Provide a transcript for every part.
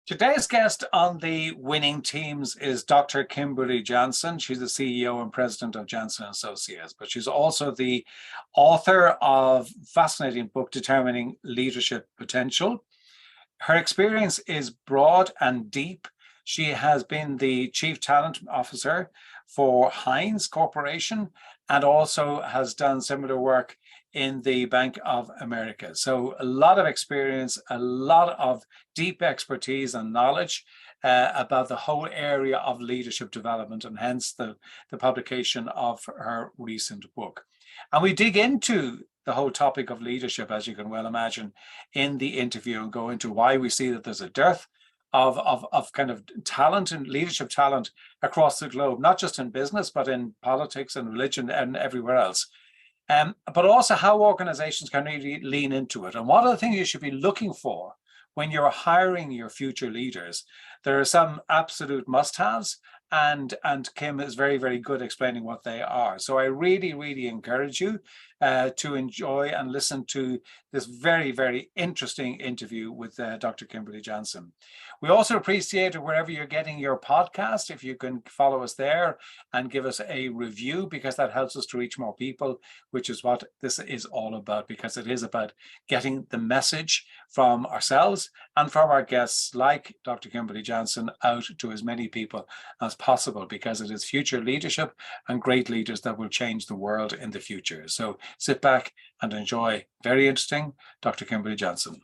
Today's guest on the winning teams is Dr. Kimberly Janson. She's the CEO and president of Janson Associates, but she's also the author of a fascinating book, Determining Leadership Potential. Her experience is broad and deep. She has been the chief talent officer for Heinz Corporation and also has done similar work in the Bank of America. So a lot of experience, a lot of deep expertise and knowledge about the whole area of leadership development, and hence the publication of her recent book. And we dig into the whole topic of leadership, as you can well imagine, in the interview, and go into why we see that there's a dearth of kind of talent and leadership talent across the globe, not just in business, but in politics and religion and everywhere else. But also how organizations can really lean into it. And what are the things you should be looking for when you're hiring your future leaders? There are some absolute must-haves, and Kim is very, very good explaining what they are. So I really, really encourage you to enjoy and listen to this very, very interesting interview with Dr. Kimberly Janson. We also appreciate it wherever you're getting your podcast, if you can follow us there and give us a review, because that helps us to reach more people, which is what this is all about, because it is about getting the message from ourselves and from our guests like Dr. Kimberly Janson out to as many people as possible, because it is future leadership and great leaders that will change the world in the future. So sit back and enjoy. Very interesting, Dr. Kimberly Janson.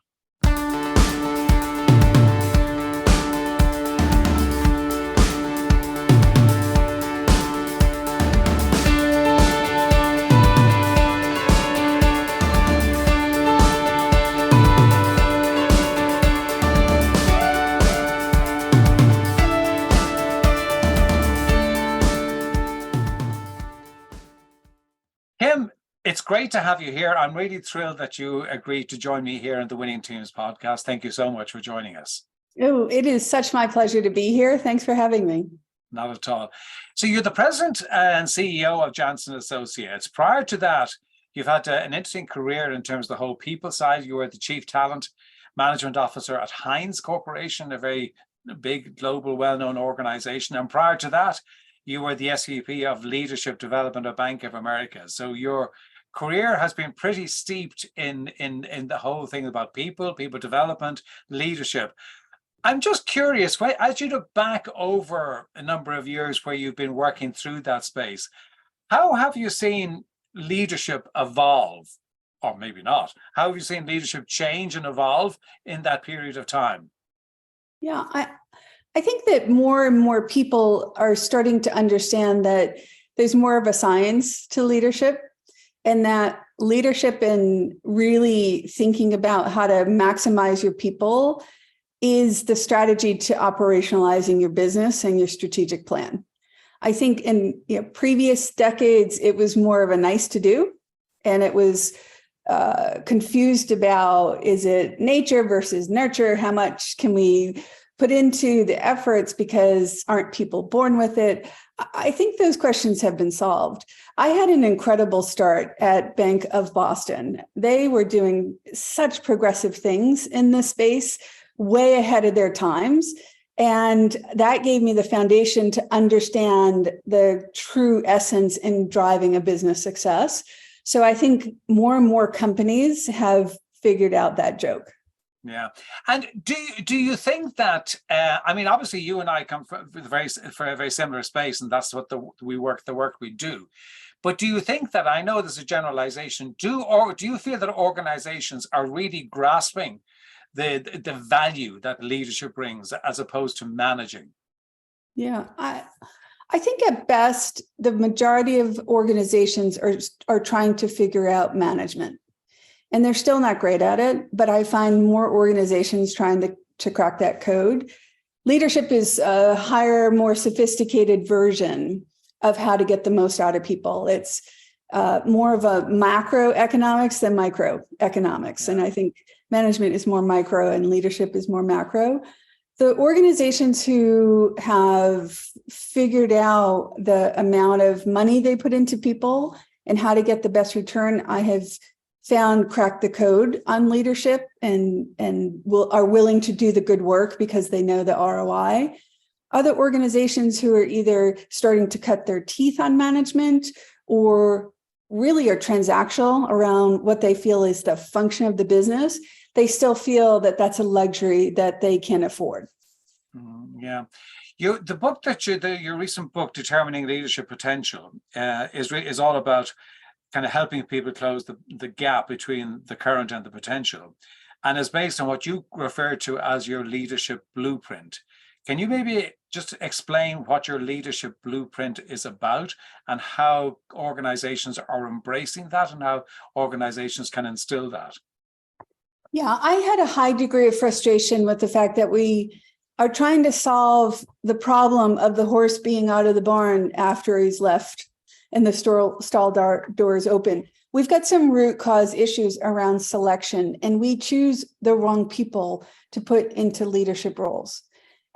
Kim, it's great to have you here. I'm really thrilled that you agreed to join me here on the Winning Teams podcast. Thank you so much for joining us. Oh, it is such my pleasure to be here. Thanks for having me. Not at all. So you're the president and CEO of Janson Associates. Prior to that, you've had an interesting career in terms of the whole people side. You were the chief talent management officer at Heinz Corporation, a very big, global, well-known organization. And prior to that, you were the SVP of Leadership Development at Bank of America. So your career has been pretty steeped in the whole thing about people development, leadership. I'm just curious, as you look back over a number of years where you've been working through that space, how have you seen leadership evolve? Or maybe not. How have you seen leadership change and evolve in that period of time? Yeah, I think that more and more people are starting to understand that there's more of a science to leadership, and that leadership and really thinking about how to maximize your people is the strategy to operationalizing your business and your strategic plan. I think in previous decades, it was more of a nice to do, and it was confused about, is it nature versus nurture? How much can we put into the efforts, because aren't people born with it? I think those questions have been solved. I had an incredible start at Bank of Boston. They were doing such progressive things in this space, way ahead of their times. And that gave me the foundation to understand the true essence in driving a business success. So I think more and more companies have figured out that joke. Yeah. And do you think that, I mean, obviously you and I come from a very similar space, and that's what the work we do. But do you think that, I know there's a generalization, do you feel that organizations are really grasping the value that leadership brings as opposed to managing? Yeah, I think at best, the majority of organizations are trying to figure out management. And they're still not great at it, but I find more organizations trying to crack that code. Leadership is a higher, more sophisticated version of how to get the most out of people. It's more of a macroeconomics than microeconomics. And I think management is more micro and leadership is more macro. The organizations who have figured out the amount of money they put into people and how to get the best return, I have cracked the code on leadership and are willing to do the good work because they know the ROI. Other organizations who are either starting to cut their teeth on management or really are transactional around what they feel is the function of the business, they still feel that that's a luxury that they can afford. Yeah. The book that your recent book, Determining Leadership Potential, is all about kind of helping people close the gap between the current and the potential, and is based on what you refer to as your leadership blueprint. Can you maybe just explain what your leadership blueprint is about and how organizations are embracing that and how organizations can instill that? Yeah, I had a high degree of frustration with the fact that we are trying to solve the problem of the horse being out of the barn after he's left and the stall doors open. We've got some root cause issues around selection, and we choose the wrong people to put into leadership roles.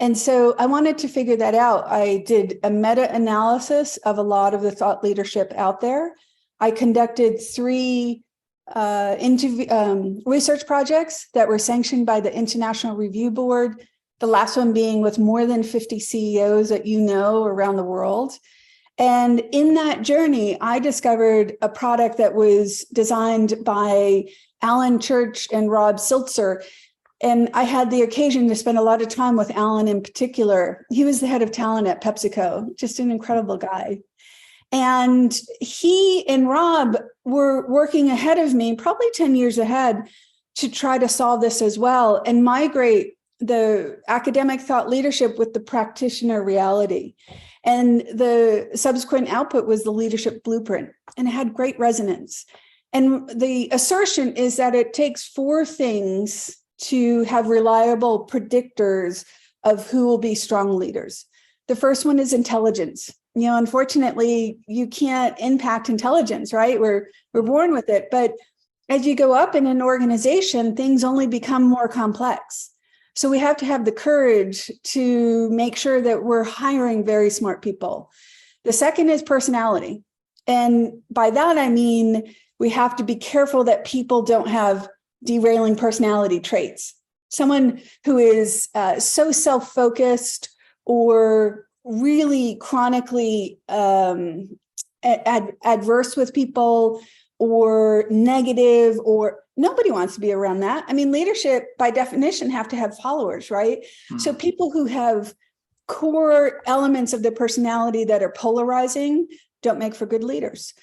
And so I wanted to figure that out. I did a meta-analysis of a lot of the thought leadership out there. I conducted 3 research projects that were sanctioned by the International Review Board, the last one being with more than 50 CEOs that you know around the world. And in that journey, I discovered a product that was designed by Alan Church and Rob Siltzer. And I had the occasion to spend a lot of time with Alan in particular. He was the head of talent at PepsiCo, just an incredible guy. And he and Rob were working ahead of me, probably 10 years ahead, to try to solve this as well and migrate the academic thought leadership with the practitioner reality. And the subsequent output was the leadership blueprint, and it had great resonance. And the assertion is that it takes 4 things to have reliable predictors of who will be strong leaders. The first one is intelligence. Unfortunately, you can't impact intelligence, right? We're born with it. But as you go up in an organization, things only become more complex. So we have to have the courage to make sure that we're hiring very smart people. The second is personality. And by that, I mean, we have to be careful that people don't have derailing personality traits. Someone who is so self-focused or really chronically adverse with people or negative, or nobody wants to be around that. I mean, leadership by definition have to have followers, right? Mm-hmm. So people who have core elements of their personality that are polarizing don't make for good leaders.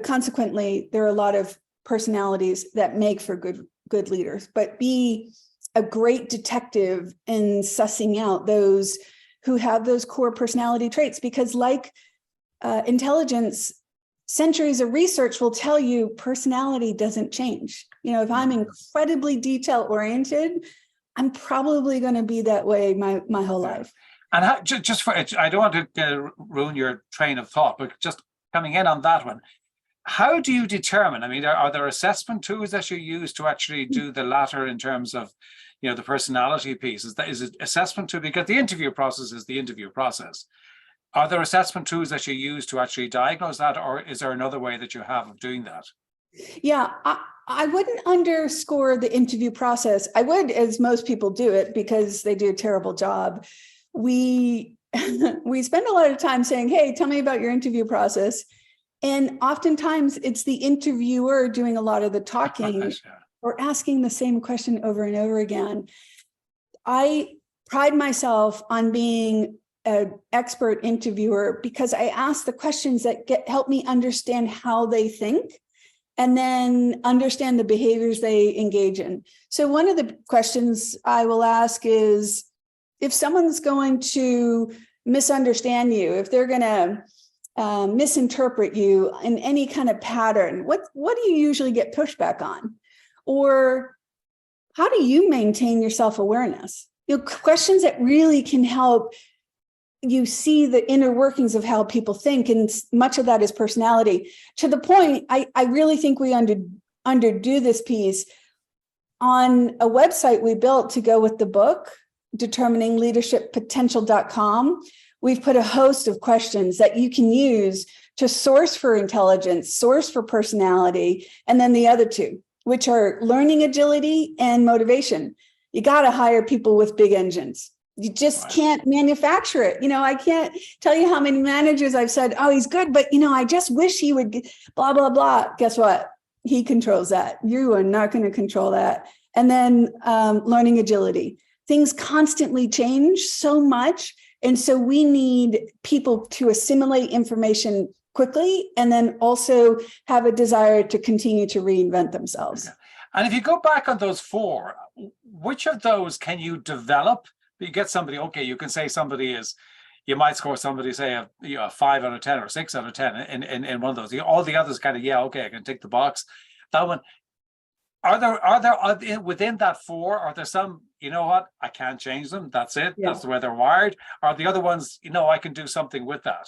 Consequently, there are a lot of personalities that make for good leaders, but be a great detective in sussing out those who have those core personality traits, because like intelligence, centuries of research will tell you personality doesn't change. If I'm incredibly detail oriented, I'm probably going to be that way my whole life. And I don't want to ruin your train of thought, but just coming in on that one, how do you determine? I mean, are there assessment tools that you use to actually do the latter in terms of, the personality piece? Is it assessment tool? Because the interview process is the interview process. Are there assessment tools that you use to actually diagnose that, or is there another way that you have of doing that? Yeah, I wouldn't underscore the interview process. I would, as most people do it, because they do a terrible job. We spend a lot of time saying, hey, tell me about your interview process. And oftentimes it's the interviewer doing a lot of the talking or asking the same question over and over again. I pride myself on being an expert interviewer because I ask the questions that help me understand how they think and then understand the behaviors they engage in. So one of the questions I will ask is, if someone's going to misunderstand you, if they're going to misinterpret you in any kind of pattern, what do you usually get pushback on? Or how do you maintain your self-awareness? Questions that really can help you see the inner workings of how people think, and much of that is personality. To the point, I really think we underdo this piece. On a website we built to go with the book, determiningleadershippotential.com, we've put a host of questions that you can use to source for intelligence, source for personality, and then the other two, which are learning agility and motivation. You got to hire people with big engines. You just can't manufacture it. I can't tell you how many managers I've said, oh, he's good, but I just wish he would blah, blah, blah. Guess what? He controls that. You are not going to control that. And then learning agility. Things constantly change so much. And so we need people to assimilate information quickly and then also have a desire to continue to reinvent themselves. And if you go back on those four, which of those can you develop? You get somebody, okay, you can say somebody is, you might score somebody, say, a 5 out of 10 or 6 out of 10 in one of those. All the others kind of, yeah, okay, I can tick the box. That one, are there within that four, are there some, you know what, I can't change them, that's it, that's the way they're wired? Are the other ones, I can do something with that?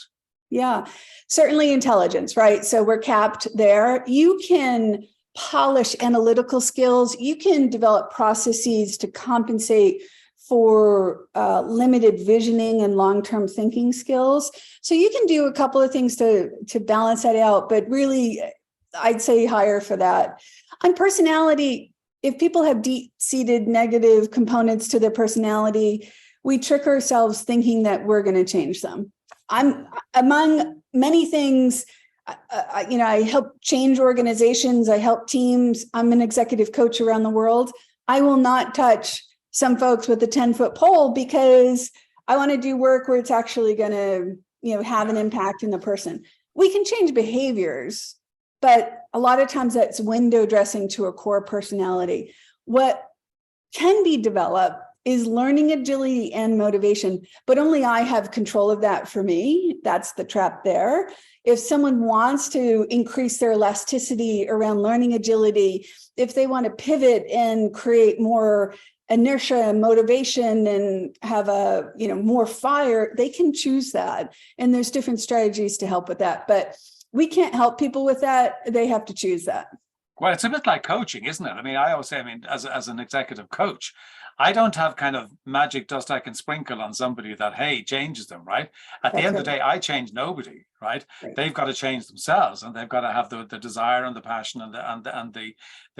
Yeah, certainly intelligence, right? So we're capped there. You can polish analytical skills. You can develop processes to compensate for limited visioning and long-term thinking skills. So you can do a couple of things to balance that out, but really, I'd say hire for that. On personality, if people have deep-seated negative components to their personality, we trick ourselves thinking that we're going to change them. I'm among many things, I help change organizations. I help teams. I'm an executive coach around the world. I will not touch some folks with a 10-foot pole because I want to do work where it's actually going to, have an impact in the person. We can change behaviors, but a lot of times that's window dressing to a core personality. What can be developed is learning agility and motivation, but only I have control of that for me. That's the trap there. If someone wants to increase their elasticity around learning agility, if they want to pivot and create more inertia and motivation and have more fire, they can choose that. And there's different strategies to help with that, but we can't help people with that. They have to choose that. Well, it's a bit like coaching, isn't it? I always say, as an executive coach, I don't have kind of magic dust I can sprinkle on somebody that, hey, changes them, right? At the end of the day, I change nobody, right? They've got to change themselves, and they've got to have the desire and the passion and the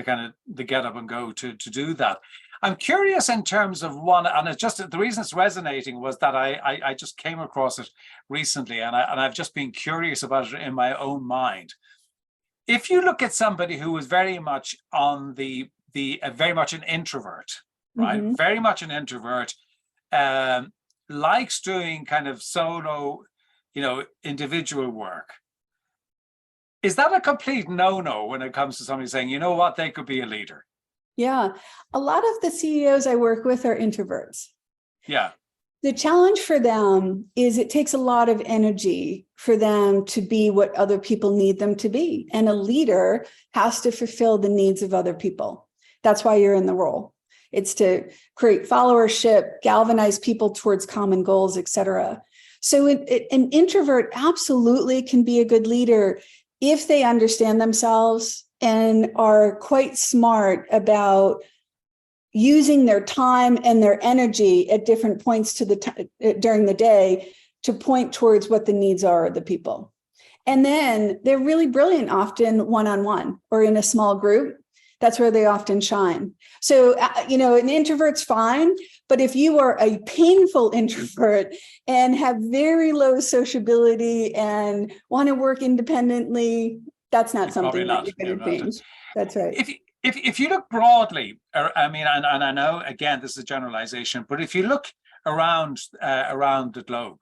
kind of the get up and go to do that. I'm curious in terms of one, and it's just the reason it's resonating was that I just came across it recently, and I've just been curious about it in my own mind. If you look at somebody who is very much on very much an introvert, right? Mm-hmm. Very much an introvert, likes doing kind of solo, individual work. Is that a complete no-no when it comes to somebody saying, you know what, they could be a leader? Yeah. A lot of the CEOs I work with are introverts. Yeah. The challenge for them is it takes a lot of energy for them to be what other people need them to be. And a leader has to fulfill the needs of other people. That's why you're in the role. It's to create followership, galvanize people towards common goals, et cetera. So an introvert absolutely can be a good leader if they understand themselves and are quite smart about using their time and their energy at different points during the day to point towards what the needs are of the people. And then they're really brilliant often one-on-one or in a small group. That's where they often shine. So, an introvert's fine, but if you are a painful introvert and have very low sociability and want to work independently, that's not something that you're going to change. That's right. If you look broadly, and I know, again, this is a generalization, but if you look around the globe,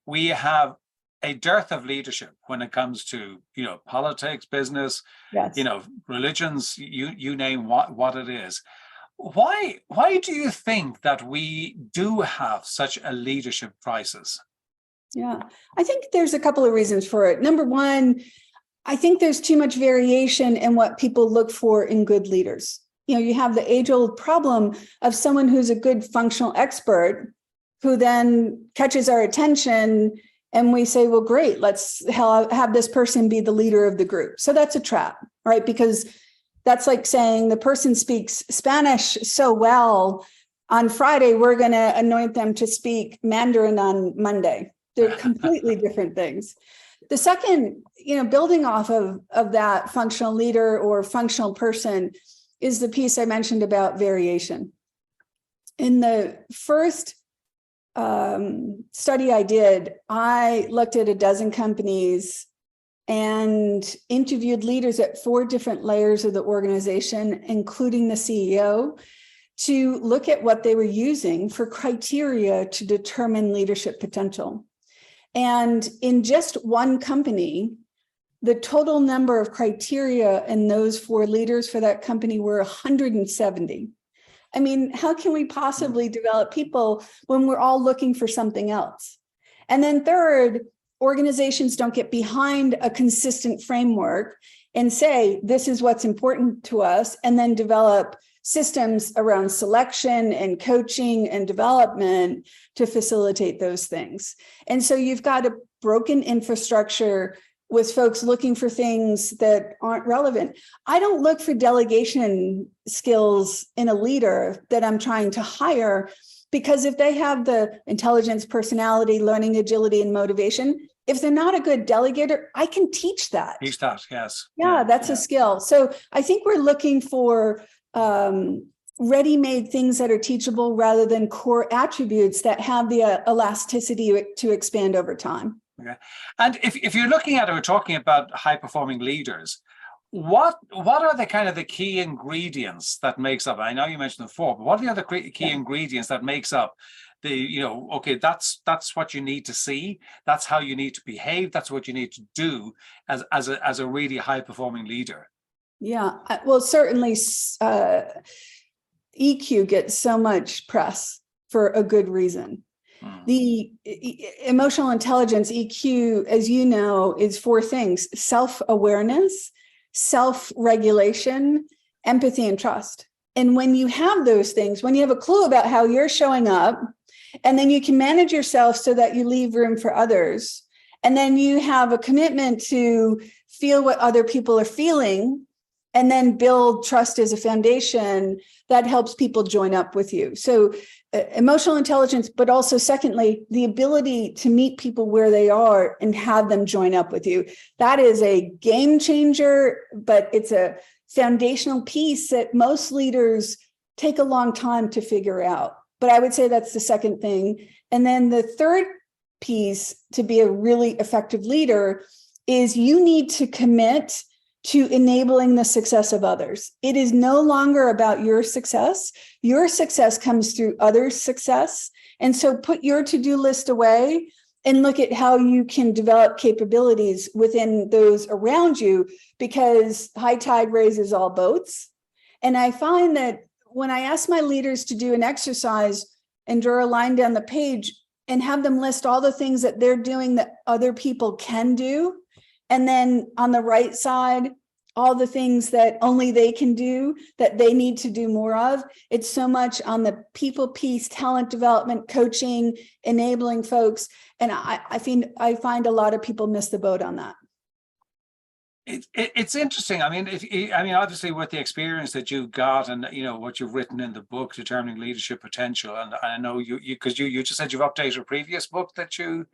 we have a dearth of leadership when it comes to, politics, business, yes, religions, you name what it is. Why do you think that we do have such a leadership crisis? Yeah, I think there's a couple of reasons for it. Number one, I think there's too much variation in what people look for in good leaders. You have the age-old problem of someone who's a good functional expert who then catches our attention and we say, well, great, let's have this person be the leader of the group. So that's a trap, right? Because that's like saying the person speaks Spanish so well on Friday, we're going to anoint them to speak Mandarin on Monday. They're completely different things. The second, building off of that functional leader or functional person is the piece I mentioned about variation. In the first study I did, I looked at a dozen companies and interviewed leaders at 4 different layers of the organization, including the CEO, to look at what they were using for criteria to determine leadership potential. And in just one company, the total number of criteria in those 4 leaders for that company were 170. I mean, how can we possibly develop people when we're all looking for something else? And then third, organizations don't get behind a consistent framework and say, this is what's important to us, and then develop systems around selection and coaching and development to facilitate those things. And so you've got a broken infrastructure with folks looking for things that aren't relevant. I don't look for delegation skills in a leader that I'm trying to hire, because if they have the intelligence, personality, learning agility, and motivation, if they're not a good delegator, I can teach that. Teach that, yes. Yeah, that's a skill. So I think we're looking for ready-made things that are teachable rather than core attributes that have the elasticity to expand over time. Okay. And if you're looking at it, we're talking about high-performing leaders. What are the kind of the key ingredients that makes up? I know you mentioned the 4, but what are the other key ingredients that makes up the, okay, that's what you need to see. That's how you need to behave. That's what you need to do as a really high-performing leader. Yeah, well, certainly EQ gets so much press for a good reason. The emotional intelligence, EQ, as you know, is 4 things: self-awareness, self-regulation, empathy, and trust. And when you have those things, when you have a clue about how you're showing up, and then you can manage yourself so that you leave room for others, and then you have a commitment to feel what other people are feeling, and then build trust as a foundation, that helps people join up with you. So emotional intelligence, but also secondly, the ability to meet people where they are and have them join up with you. That is a game changer, but it's a foundational piece that most leaders take a long time to figure out. But I would say that's the second thing. And then the third piece to be a really effective leader is you need to commit to enabling the success of others. It is no longer about your success. Your success comes through others' success. And so put your to-do list away and look at how you can develop capabilities within those around you, because high tide raises all boats. And I find that when I ask my leaders to do an exercise and draw a line down the page and have them list all the things that they're doing that other people can do, and then on the right side, all the things that only they can do that they need to do more of. It's so much on the people piece, talent development, coaching, enabling folks. And I find a lot of people miss the boat on that. It's interesting. I mean, obviously with the experience that you got and what you've written in the book, Determining Leadership Potential, and I know you just said you've updated a previous book that you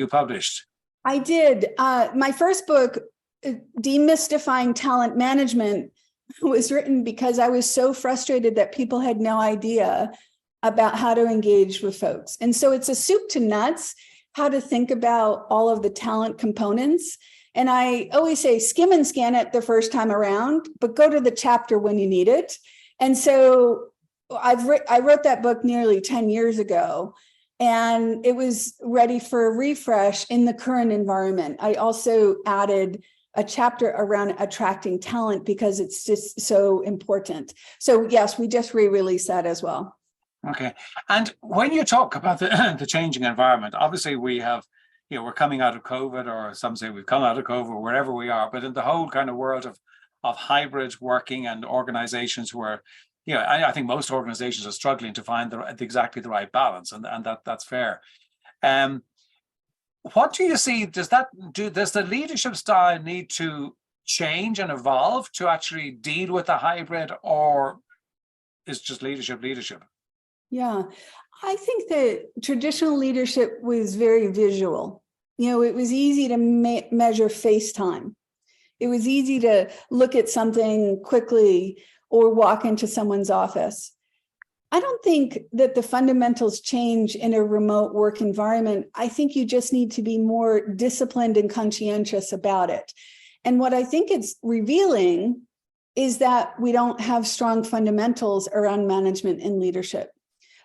published. I did. My first book, Demystifying Talent Management, was written because I was so frustrated that people had no idea about how to engage with folks. And so it's a soup to nuts, how to think about all of the talent components. And I always say, skim and scan it the first time around, but go to the chapter when you need it. And so I wrote that book nearly 10 years ago. And it was ready for a refresh in the current environment. I also added a chapter around attracting talent because it's just so important. So yes, we just re-released that as well. Okay. And when you talk about the changing environment, obviously we have, we're coming out of COVID, or some say we've come out of COVID, wherever we are, but in the whole kind of world of hybrid working and organizations who are, I think most organizations are struggling to find exactly the right balance, and that's fair. What do you see? Does the leadership style need to change and evolve to actually deal with the hybrid, or is just leadership? Yeah, I think that traditional leadership was very visual. It was easy to measure face time. It was easy to look at something quickly or walk into someone's office. I don't think that the fundamentals change in a remote work environment. I think you just need to be more disciplined and conscientious about it. And what I think it's revealing is that we don't have strong fundamentals around management and leadership.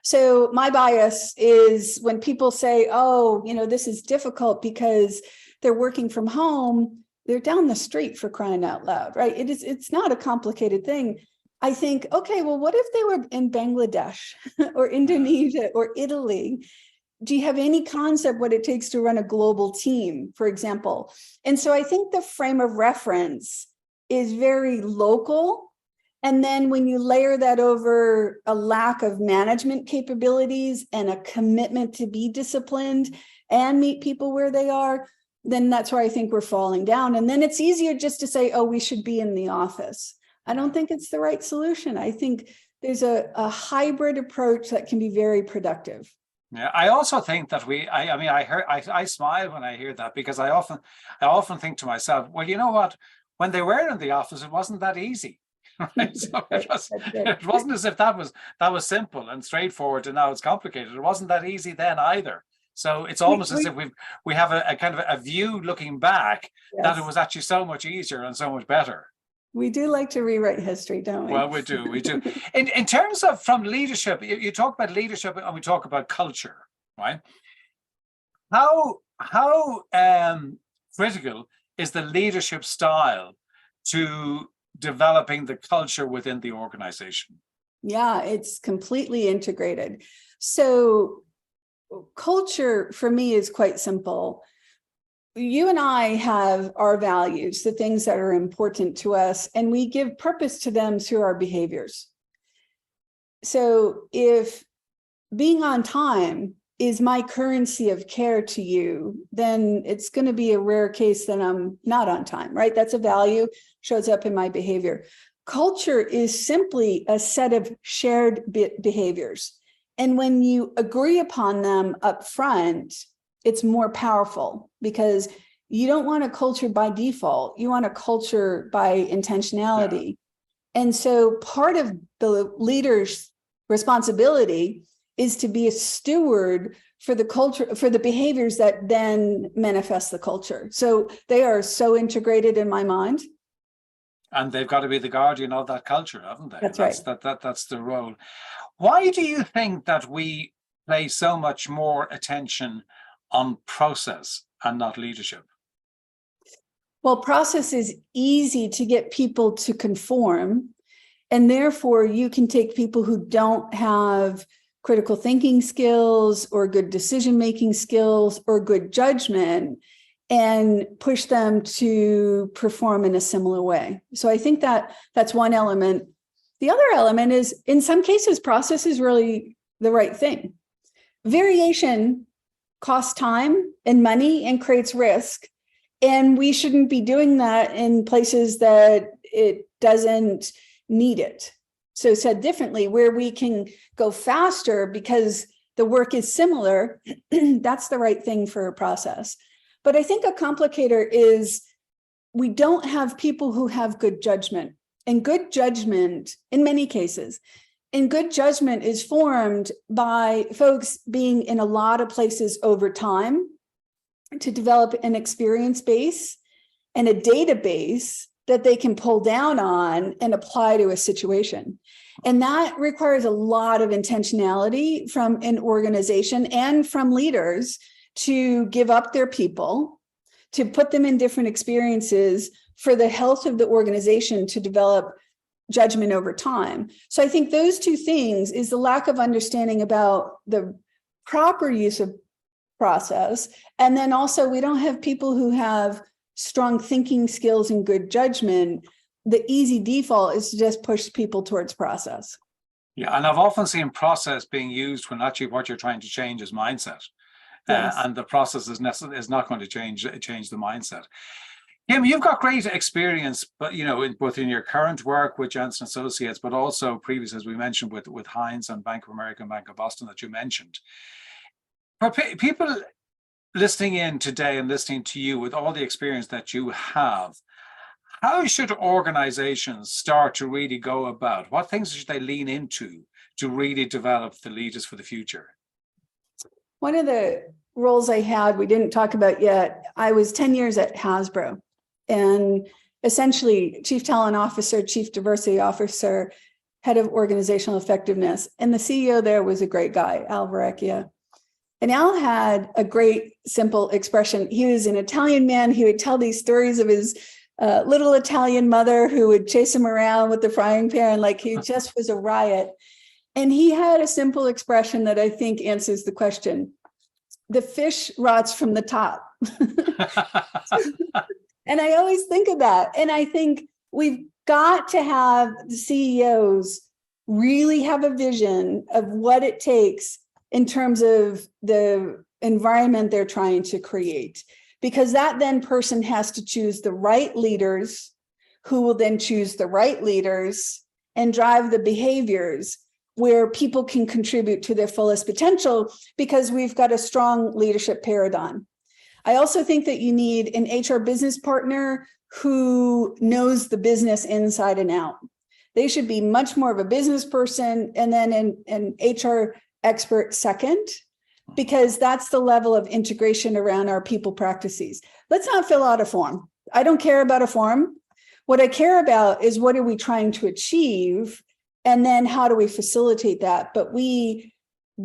So my bias is when people say, oh, this is difficult because they're working from home, they're down the street, for crying out loud, right? It's not a complicated thing. I think, okay, well, what if they were in Bangladesh or Indonesia or Italy? Do you have any concept what it takes to run a global team, for example? And so I think the frame of reference is very local. And then when you layer that over a lack of management capabilities and a commitment to be disciplined and meet people where they are, then that's where I think we're falling down. And then it's easier just to say, oh, we should be in the office. I don't think it's the right solution. I think there's a hybrid approach that can be very productive. Yeah, I also think that I smile when I hear that, because I often think to myself, well, you know what? When they were in the office, it wasn't that easy. Right? So it wasn't as if that was simple and straightforward, and now it's complicated. It wasn't that easy then either. So it's almost as if we have a kind of a view looking back, yes, that it was actually so much easier and so much better. We do like to rewrite history, don't we? Well, we do. In terms of from leadership, you talk about leadership and we talk about culture, right? How critical is the leadership style to developing the culture within the organization? Yeah, it's completely integrated. So culture for me is quite simple. You and I have our values, the things that are important to us, and we give purpose to them through our behaviors. So if being on time is my currency of care to you, then it's going to be a rare case that I'm not on time, right? That's a value, shows up in my behavior. Culture is simply a set of shared behaviors. And when you agree upon them up front, it's more powerful, because you don't want a culture by default. You want a culture by intentionality. Yeah. And so part of the leader's responsibility is to be a steward for the culture, for the behaviors that then manifest the culture. So they are so integrated in my mind. And they've got to be the guardian of that culture, haven't they? That's right. That's the role. Why do you think that we place so much more attention on process and not leadership? Well, process is easy to get people to conform, and therefore you can take people who don't have critical thinking skills or good decision-making skills or good judgment and push them to perform in a similar way. So I think that that's one element. The other element is, in some cases, process is really the right thing. Variation costs time and money and creates risk. And we shouldn't be doing that in places that it doesn't need it. So said differently, where we can go faster because the work is similar, that's the right thing for a process. But I think a complicator is we don't have people who have good judgment. And good judgment, in many cases, and good judgment is formed by folks being in a lot of places over time to develop an experience base and a database that they can pull down on and apply to a situation. And that requires a lot of intentionality from an organization and from leaders to give up their people, to put them in different experiences for the health of the organization to develop judgment over time. So I think those two things is the lack of understanding about the proper use of process. And then also we don't have people who have strong thinking skills and good judgment. The easy default is to just push people towards process. Yeah, and I've often seen process being used when actually what you're trying to change is mindset. Yes. And the process is not going to change the mindset. Kim, you've got great experience, but both in your current work with Janson Associates, but also previous, as we mentioned, with Heinz and Bank of America and Bank of Boston that you mentioned. For people listening in today and listening to you with all the experience that you have, how should organizations start to really go about? What things should they lean into to really develop the leaders for the future? One of the roles I had, we didn't talk about yet, I was 10 years at Hasbro, and essentially chief talent officer, chief diversity officer, head of organizational effectiveness. And the CEO there was a great guy, Al Verrecchia. And Al had a great, simple expression. He was an Italian man. He would tell these stories of his little Italian mother who would chase him around with the frying pan, like he just was a riot. And he had a simple expression that I think answers the question. The fish rots from the top. And I always think of that. And I think we've got to have the CEOs really have a vision of what it takes in terms of the environment they're trying to create, because that then person has to choose the right leaders who will then choose the right leaders and drive the behaviors where people can contribute to their fullest potential, because we've got a strong leadership paradigm. I also think that you need an HR business partner who knows the business inside and out. They should be much more of a business person and then an HR expert second, because that's the level of integration around our people practices. Let's not fill out a form. I don't care about a form. What I care about is what are we trying to achieve, and then how do we facilitate that? But we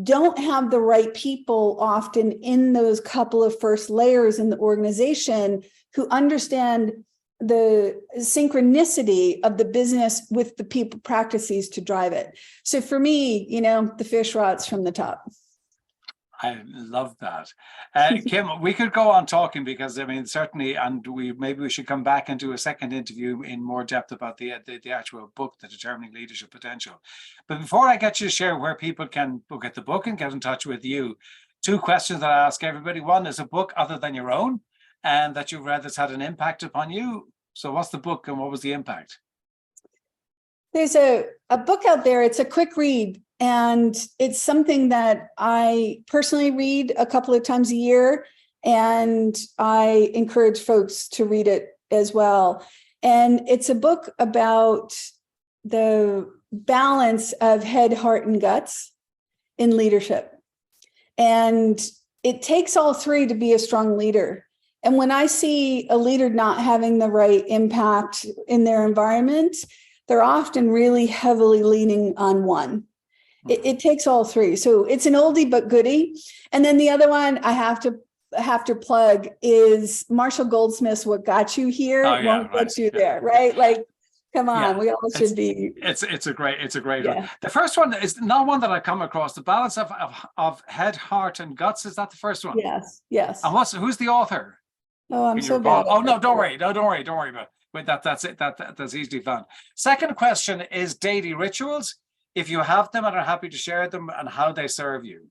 don't have the right people often in those couple of first layers in the organization who understand the synchronicity of the business with the people practices to drive it. So for me, the fish rots from the top. I love that. Kim, we could go on talking because certainly, and maybe we should come back and do a second interview in more depth about the actual book, The Determining Leadership Potential. But before I get you to share where people can get the book and get in touch with you, two questions that I ask everybody. One, is a book other than your own and that you've read that's had an impact upon you? So what's the book and what was the impact? There's a book out there. It's a quick read. And it's something that I personally read a couple of times a year, and I encourage folks to read it as well. And it's a book about the balance of head, heart, and guts in leadership. And it takes all three to be a strong leader. And when I see a leader not having the right impact in their environment, they're often really heavily leaning on one. It takes all three. So it's an oldie but goodie. And then the other one I have to plug is Marshall Goldsmith's What Got You Here Won't Get You There, right? Like, come on, we all should be. It's a great one. The first one is not one that I come across. The balance of head, heart, and guts. Is that the first one? Yes. And who's the author? Oh, I'm so bad. Oh no, don't worry. No, don't worry about it. But that's it. That's easily found. Second question is daily rituals, if you have them and are happy to share them, and how they serve you.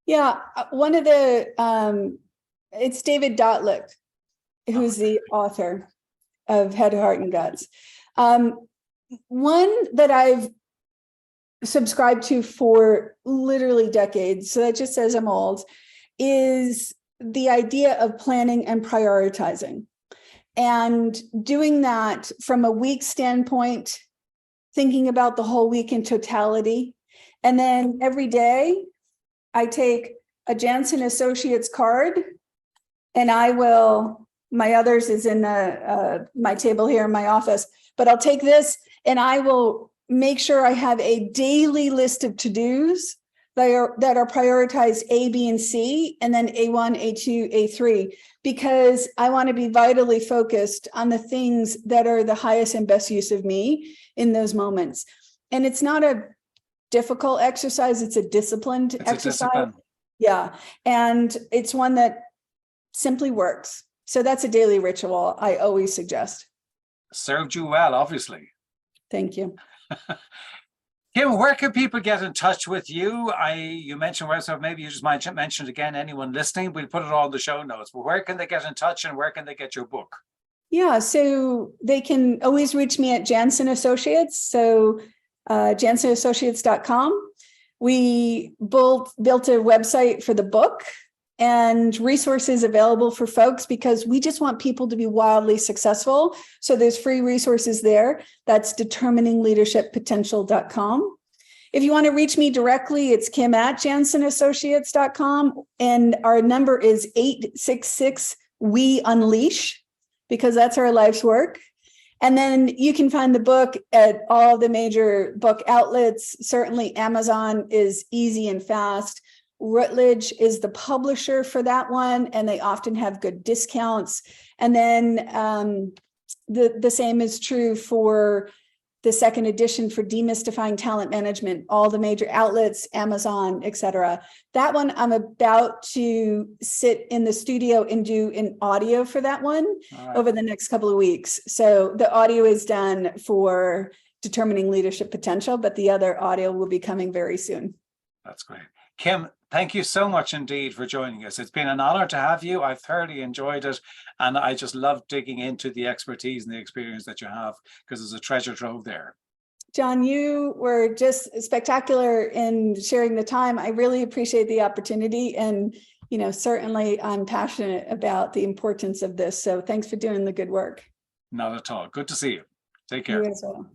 Yeah, one of it's David Dotlick, who's the author of Head, Heart, and Guts. One that I've subscribed to for literally decades, so that just says I'm old, is the idea of planning and prioritizing. And doing that from a week standpoint, thinking about the whole week in totality. And then every day I take a Janson Associates card, and my others is in my table here in my office, but I'll take this and I will make sure I have a daily list of to-dos that are prioritized A, B, and C, and then A1, A2, A3, because I want to be vitally focused on the things that are the highest and best use of me in those moments. And it's not a difficult exercise, it's a disciplined exercise. Yeah. And it's one that simply works. So that's a daily ritual I always suggest. Served you well, obviously. Thank you. Kim, where can people get in touch with you? You mentioned website, maybe you just might mention it again, anyone listening, we'll put it all in the show notes, but where can they get in touch and where can they get your book? Yeah, so they can always reach me at Janson Associates. So jansonassociates.com. We built a website for the book and resources available for folks because we just want people to be wildly successful. So there's free resources there. That's determiningleadershippotential.com. If you want to reach me directly, it's kim@jansonassociates.com. And our number is 866-WE-UNLEASH, because that's our life's work. And then you can find the book at all the major book outlets. Certainly Amazon is easy and fast. Routledge is the publisher for that one, and they often have good discounts. And then the same is true for the second edition for Demystifying Talent Management, all the major outlets, Amazon, etc. That one, I'm about to sit in the studio and do an audio for that one over the next couple of weeks. So the audio is done for Determining Leadership Potential, but the other audio will be coming very soon. That's great. Kim, thank you so much indeed for joining us. It's been an honor to have you. I've thoroughly enjoyed it. And I just love digging into the expertise and the experience that you have, because there's a treasure trove there. John, you were just spectacular in sharing the time. I really appreciate the opportunity. And, certainly I'm passionate about the importance of this. So thanks for doing the good work. Not at all. Good to see you. Take care. You as well.